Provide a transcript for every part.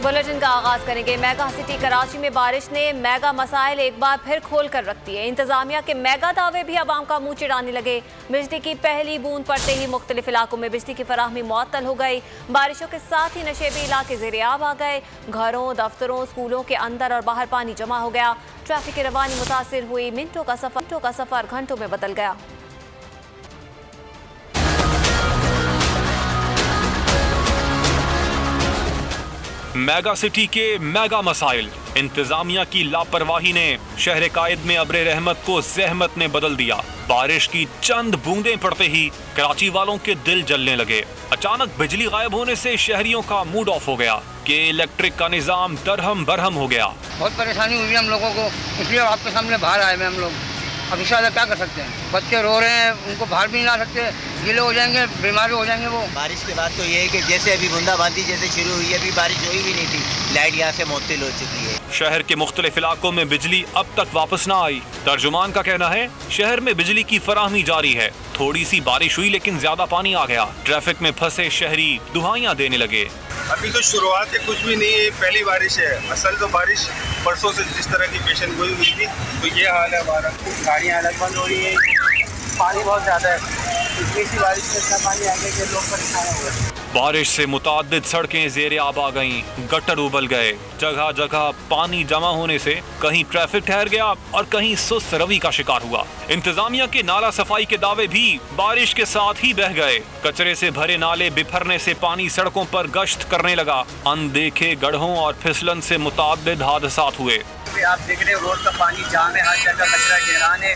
Bulletin का आगाज करेंगे। मेगा सिटी कराची में बारिश ने मेगा मसाइल एक बार फिर खोल कर रख दिए। इंतजामिया के मेगा दावे भी आवाम का मुंह चिढ़ाने लगे। बिजली की पहली बूंद पड़ते ही मुख्तलिफ इलाकों में बिजली की फराहमी मुअत्तल हो गई। बारिशों के साथ ही नशेबी इलाके ज़ेर-ए-आब आ गए। घरों, दफ्तरों, स्कूलों के अंदर और बाहर पानी जमा हो गया। ट्रैफिक की रवानी मुतासिर हुई। मिनटों का सफर घंटों में बदल गया। मेगा सिटी के मेगा मसाइल। इंतजामिया की लापरवाही ने शहर कायद में अब्रे रहमत को ज़हमत में बदल दिया। बारिश की चंद बूंदें पड़ते ही कराची वालों के दिल जलने लगे। अचानक बिजली गायब होने से शहरियों का मूड ऑफ हो गया कि इलेक्ट्रिक का निजाम दरहम बरहम हो गया। बहुत परेशानी हुई हम लोगों को, इसलिए आपके सामने बाहर आए हैं हम लोग। अब इंशाल्लाह क्या कर सकते हैं, बच्चे रो रहे हैं, उनको बाहर भी नहीं ला सकते, गीले हो जाएंगे, बीमार हो जाएंगे वो। बारिश के बाद तो ये है कि जैसे अभी बूंदाबांदी जैसे शुरू हुई है, अभी बारिश हुई भी नहीं थी, लाइट यहाँ से मुअत्तल हो चुकी है। शहर के मुख्तलिफ इलाकों में बिजली अब तक वापस न आई। तर्जुमान का कहना है शहर में बिजली की फराहमी जारी है। थोड़ी सी बारिश हुई लेकिन ज्यादा पानी आ गया। ट्रैफिक में फंसे शहरी दुहाइयां देने लगे। अभी तो शुरुआत है, कुछ भी नहीं है, पहली बारिश है। असल तो बारिश परसों से जिस तरह की पेशन गोई हुई थी, तो ये हाल है हमारा। गाड़ियाँ अलग बंद हो रही है, पानी बहुत ज़्यादा है। इतनी सी बारिश में इतना पानी आ गया कि लोग परेशान हो गए। बारिश से मुताद्दिद सड़कें ज़ेर-ए-आब आ गईं, गटर उबल गए। जगह जगह पानी जमा होने से कहीं ट्रैफिक ठहर गया और कहीं सुस्त रवि का शिकार हुआ। इंतजामिया के नाला सफाई के दावे भी बारिश के साथ ही बह गए। कचरे से भरे नाले बिफरने से पानी सड़कों पर गश्त करने लगा। अनदेखे गड्ढों और फिसलन से मुताद्दिद हादसात हुए। आप देख रहे हैं रोड का पानी जाम है, हर जगह कचरा घेरान है,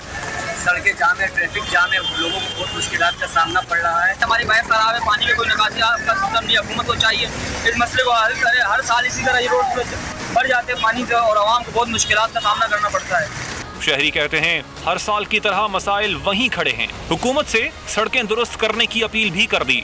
सड़कें जाम है, ट्रैफिक जाम है, लोगों को बहुत मुश्किलात का सामना पड़ रहा है। हमारी बाइक खराब है, पानी का कोई निकासी का सिस्टम नहीं। हुकूमत को चाहिए इस मसले को हल करे। हर साल इसी तरह ये रोड बढ़ जाते हैं पानी का और आवाम को बहुत मुश्किलात का सामना करना पड़ता है। शहरी कहते हैं हर साल की तरह मसाइल वहीं खड़े हैं। हुकूमत से सड़कें दुरुस्त करने की अपील भी कर दी।